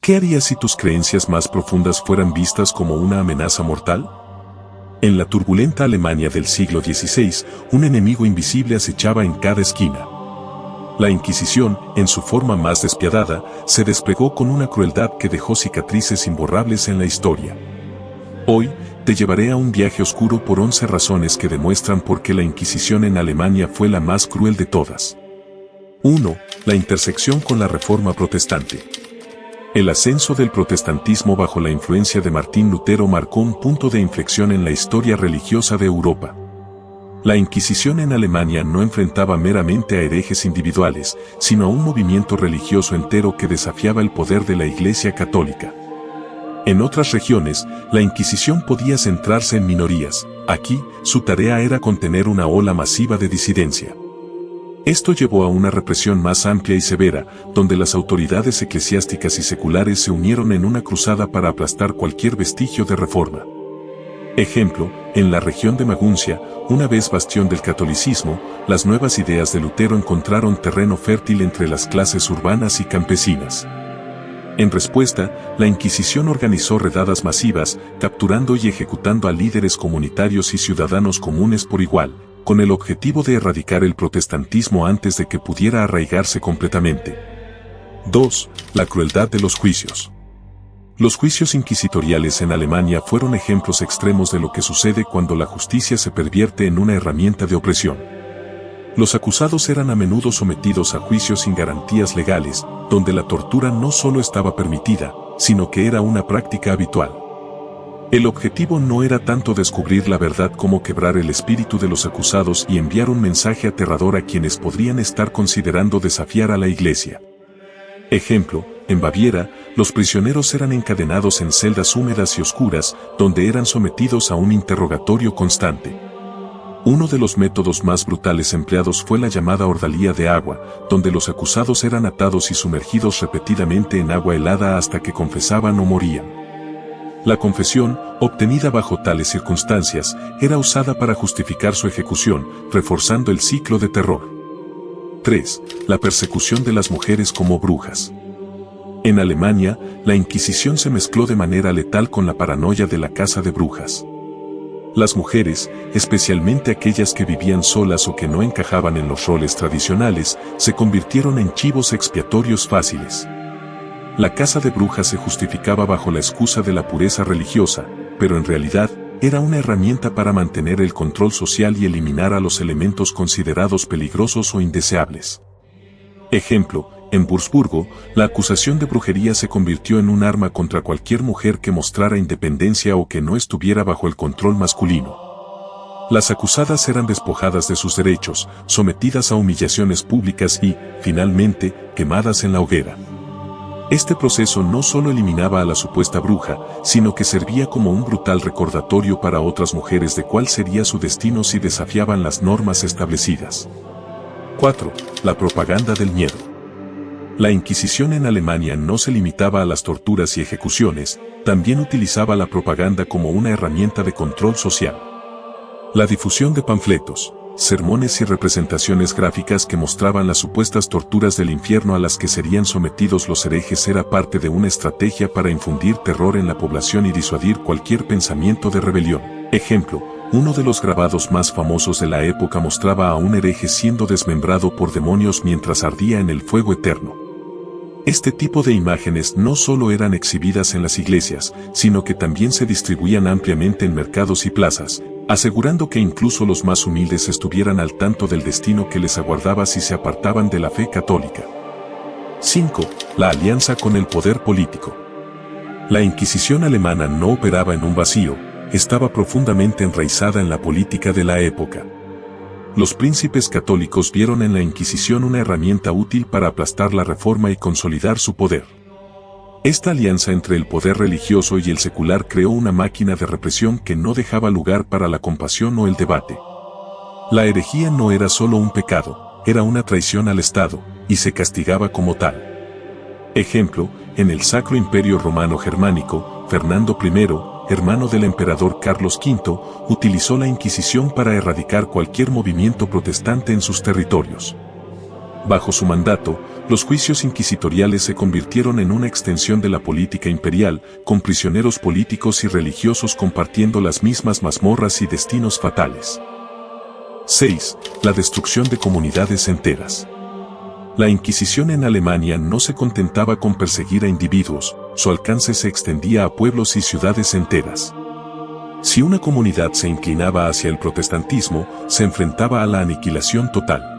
¿Qué harías si tus creencias más profundas fueran vistas como una amenaza mortal? En la turbulenta Alemania del siglo XVI, un enemigo invisible acechaba en cada esquina. La Inquisición, en su forma más despiadada, se desplegó con una crueldad que dejó cicatrices imborrables en la historia. Hoy, te llevaré a un viaje oscuro por 11 razones que demuestran por qué la Inquisición en Alemania fue la más cruel de todas. 1. La intersección con la Reforma Protestante. El ascenso del protestantismo bajo la influencia de Martín Lutero marcó un punto de inflexión en la historia religiosa de Europa. La Inquisición en Alemania no enfrentaba meramente a herejes individuales, sino a un movimiento religioso entero que desafiaba el poder de la Iglesia Católica. En otras regiones, la Inquisición podía centrarse en minorías. Aquí, su tarea era contener una ola masiva de disidencia. Esto llevó a una represión más amplia y severa, donde las autoridades eclesiásticas y seculares se unieron en una cruzada para aplastar cualquier vestigio de reforma. Ejemplo, en la región de Maguncia, una vez bastión del catolicismo, las nuevas ideas de Lutero encontraron terreno fértil entre las clases urbanas y campesinas. En respuesta, la Inquisición organizó redadas masivas, capturando y ejecutando a líderes comunitarios y ciudadanos comunes por igual, con el objetivo de erradicar el protestantismo antes de que pudiera arraigarse completamente. 2. La crueldad de los juicios. Los juicios inquisitoriales en Alemania fueron ejemplos extremos de lo que sucede cuando la justicia se pervierte en una herramienta de opresión. Los acusados eran a menudo sometidos a juicios sin garantías legales, donde la tortura no solo estaba permitida, sino que era una práctica habitual. El objetivo no era tanto descubrir la verdad como quebrar el espíritu de los acusados y enviar un mensaje aterrador a quienes podrían estar considerando desafiar a la Iglesia. Ejemplo, en Baviera, los prisioneros eran encadenados en celdas húmedas y oscuras, donde eran sometidos a un interrogatorio constante. Uno de los métodos más brutales empleados fue la llamada ordalía de agua, donde los acusados eran atados y sumergidos repetidamente en agua helada hasta que confesaban o morían. La confesión, obtenida bajo tales circunstancias, era usada para justificar su ejecución, reforzando el ciclo de terror. 3. La persecución de las mujeres como brujas. En Alemania, la Inquisición se mezcló de manera letal con la paranoia de la caza de brujas. Las mujeres, especialmente aquellas que vivían solas o que no encajaban en los roles tradicionales, se convirtieron en chivos expiatorios fáciles. La caza de brujas se justificaba bajo la excusa de la pureza religiosa, pero en realidad, era una herramienta para mantener el control social y eliminar a los elementos considerados peligrosos o indeseables. Ejemplo, en Wurzburgo, la acusación de brujería se convirtió en un arma contra cualquier mujer que mostrara independencia o que no estuviera bajo el control masculino. Las acusadas eran despojadas de sus derechos, sometidas a humillaciones públicas y, finalmente, quemadas en la hoguera. Este proceso no solo eliminaba a la supuesta bruja, sino que servía como un brutal recordatorio para otras mujeres de cuál sería su destino si desafiaban las normas establecidas. 4. La propaganda del miedo. La Inquisición en Alemania no se limitaba a las torturas y ejecuciones, también utilizaba la propaganda como una herramienta de control social. La difusión de panfletos, sermones y representaciones gráficas que mostraban las supuestas torturas del infierno a las que serían sometidos los herejes era parte de una estrategia para infundir terror en la población y disuadir cualquier pensamiento de rebelión. Ejemplo, uno de los grabados más famosos de la época mostraba a un hereje siendo desmembrado por demonios mientras ardía en el fuego eterno. Este tipo de imágenes no solo eran exhibidas en las iglesias, sino que también se distribuían ampliamente en mercados y plazas, asegurando que incluso los más humildes estuvieran al tanto del destino que les aguardaba si se apartaban de la fe católica. 5. La alianza con el poder político. La Inquisición alemana no operaba en un vacío, estaba profundamente enraizada en la política de la época. Los príncipes católicos vieron en la Inquisición una herramienta útil para aplastar la reforma y consolidar su poder. Esta alianza entre el poder religioso y el secular creó una máquina de represión que no dejaba lugar para la compasión o el debate. La herejía no era solo un pecado, era una traición al Estado, y se castigaba como tal. Ejemplo, en el Sacro Imperio Romano Germánico, Fernando I, hermano del emperador Carlos V, utilizó la Inquisición para erradicar cualquier movimiento protestante en sus territorios. Bajo su mandato, Los juicios inquisitoriales se convirtieron en una extensión de la política imperial, con prisioneros políticos y religiosos compartiendo las mismas mazmorras y destinos fatales. 6. La destrucción de comunidades enteras. La Inquisición en Alemania no se contentaba con perseguir a individuos, su alcance se extendía a pueblos y ciudades enteras. Si una comunidad se inclinaba hacia el protestantismo, se enfrentaba a la aniquilación total.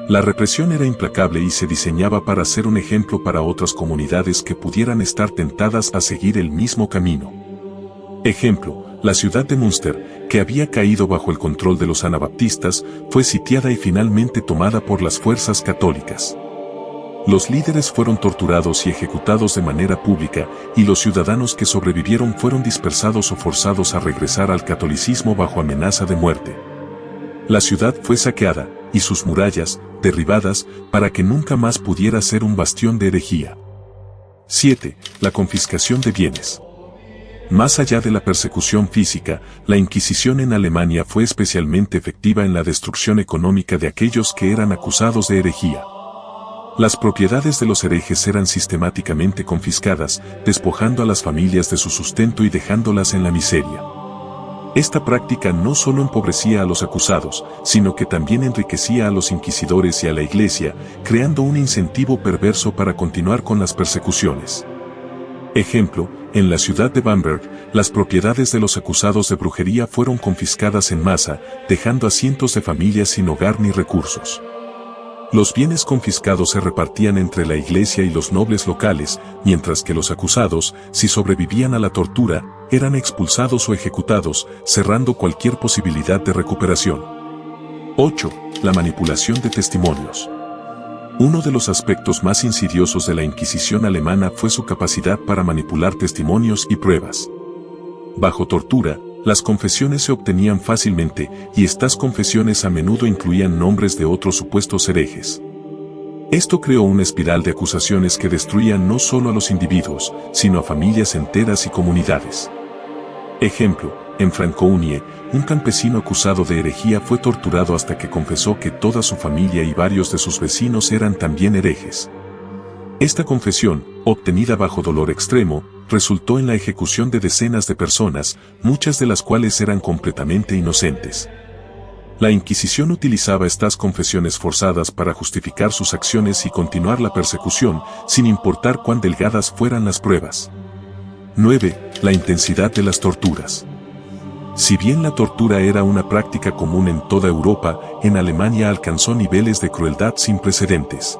La represión era implacable y se diseñaba para ser un ejemplo para otras comunidades que pudieran estar tentadas a seguir el mismo camino. Ejemplo, la ciudad de Münster, que había caído bajo el control de los anabaptistas, fue sitiada y finalmente tomada por las fuerzas católicas. Los líderes fueron torturados y ejecutados de manera pública, y los ciudadanos que sobrevivieron fueron dispersados o forzados a regresar al catolicismo bajo amenaza de muerte. La ciudad fue saqueada, y sus murallas, derribadas, para que nunca más pudiera ser un bastión de herejía. 7. La confiscación de bienes. Más allá de la persecución física, la Inquisición en Alemania fue especialmente efectiva en la destrucción económica de aquellos que eran acusados de herejía. Las propiedades de los herejes eran sistemáticamente confiscadas, despojando a las familias de su sustento y dejándolas en la miseria. Esta práctica no solo empobrecía a los acusados, sino que también enriquecía a los inquisidores y a la Iglesia, creando un incentivo perverso para continuar con las persecuciones. Ejemplo, en la ciudad de Bamberg, las propiedades de los acusados de brujería fueron confiscadas en masa, dejando a cientos de familias sin hogar ni recursos. Los bienes confiscados se repartían entre la iglesia y los nobles locales, mientras que los acusados, si sobrevivían a la tortura, eran expulsados o ejecutados, cerrando cualquier posibilidad de recuperación. 8. La manipulación de testimonios. Uno de los aspectos más insidiosos de la Inquisición alemana fue su capacidad para manipular testimonios y pruebas. Bajo tortura, las confesiones se obtenían fácilmente, y estas confesiones a menudo incluían nombres de otros supuestos herejes. Esto creó una espiral de acusaciones que destruían no solo a los individuos, sino a familias enteras y comunidades. Ejemplo, en Francounie, un campesino acusado de herejía fue torturado hasta que confesó que toda su familia y varios de sus vecinos eran también herejes. Esta confesión, obtenida bajo dolor extremo, resultó en la ejecución de decenas de personas, muchas de las cuales eran completamente inocentes. La Inquisición utilizaba estas confesiones forzadas para justificar sus acciones y continuar la persecución, sin importar cuán delgadas fueran las pruebas. 9. La intensidad de las torturas. Si bien la tortura era una práctica común en toda Europa, en Alemania alcanzó niveles de crueldad sin precedentes.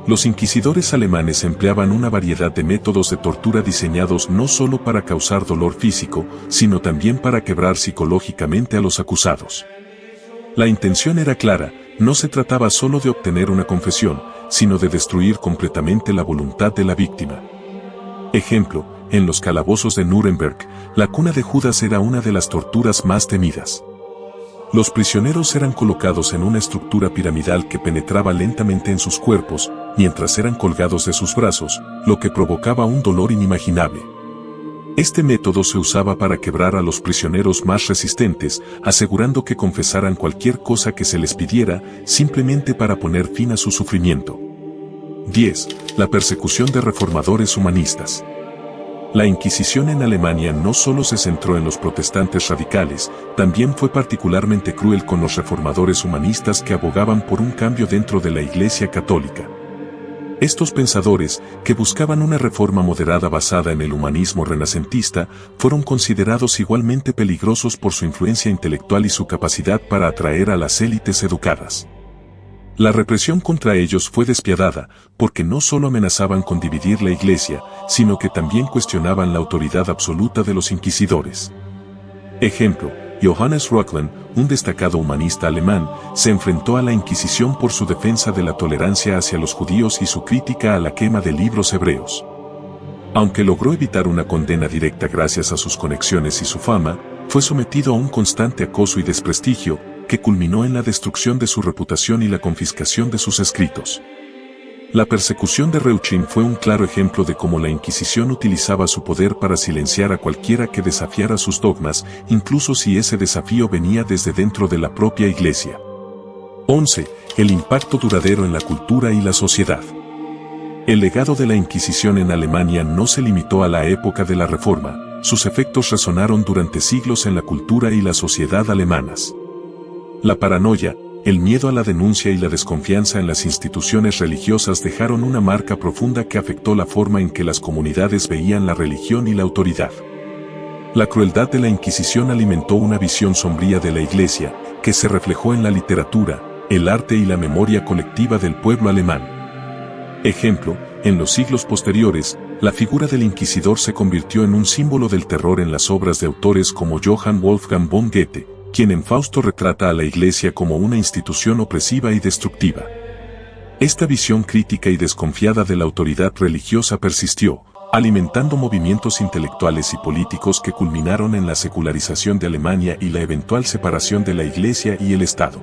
Los inquisidores alemanes empleaban una variedad de métodos de tortura diseñados no solo para causar dolor físico, sino también para quebrar psicológicamente a los acusados. La intención era clara, no se trataba solo de obtener una confesión, sino de destruir completamente la voluntad de la víctima. Ejemplo, en los calabozos de Nuremberg, la cuna de Judas era una de las torturas más temidas. Los prisioneros eran colocados en una estructura piramidal que penetraba lentamente en sus cuerpos, mientras eran colgados de sus brazos, lo que provocaba un dolor inimaginable. Este método se usaba para quebrar a los prisioneros más resistentes, asegurando que confesaran cualquier cosa que se les pidiera, simplemente para poner fin a su sufrimiento. 10. La persecución de reformadores humanistas. La Inquisición en Alemania no solo se centró en los protestantes radicales, también fue particularmente cruel con los reformadores humanistas que abogaban por un cambio dentro de la Iglesia Católica. Estos pensadores, que buscaban una reforma moderada basada en el humanismo renacentista, fueron considerados igualmente peligrosos por su influencia intelectual y su capacidad para atraer a las élites educadas. La represión contra ellos fue despiadada, porque no solo amenazaban con dividir la Iglesia, sino que también cuestionaban la autoridad absoluta de los inquisidores. Ejemplo, Johannes Reuchlin, un destacado humanista alemán, se enfrentó a la Inquisición por su defensa de la tolerancia hacia los judíos y su crítica a la quema de libros hebreos. Aunque logró evitar una condena directa gracias a sus conexiones y su fama, fue sometido a un constante acoso y desprestigio, que culminó en la destrucción de su reputación y la confiscación de sus escritos. La persecución de Reuchlin fue un claro ejemplo de cómo la Inquisición utilizaba su poder para silenciar a cualquiera que desafiara sus dogmas, incluso si ese desafío venía desde dentro de la propia Iglesia. 11. el impacto duradero en la cultura y la sociedad. El legado de la Inquisición en Alemania no se limitó a la época de la Reforma, sus efectos resonaron durante siglos en la cultura y la sociedad alemanas. La paranoia, el miedo a la denuncia y la desconfianza en las instituciones religiosas dejaron una marca profunda que afectó la forma en que las comunidades veían la religión y la autoridad. La crueldad de la Inquisición alimentó una visión sombría de la Iglesia, que se reflejó en la literatura, el arte y la memoria colectiva del pueblo alemán. Ejemplo, en los siglos posteriores, la figura del inquisidor se convirtió en un símbolo del terror en las obras de autores como Johann Wolfgang von Goethe, quien en Fausto retrata a la Iglesia como una institución opresiva y destructiva. Esta visión crítica y desconfiada de la autoridad religiosa persistió, alimentando movimientos intelectuales y políticos que culminaron en la secularización de Alemania y la eventual separación de la Iglesia y el Estado.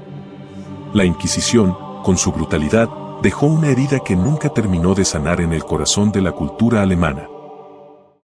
La Inquisición, con su brutalidad, dejó una herida que nunca terminó de sanar en el corazón de la cultura alemana.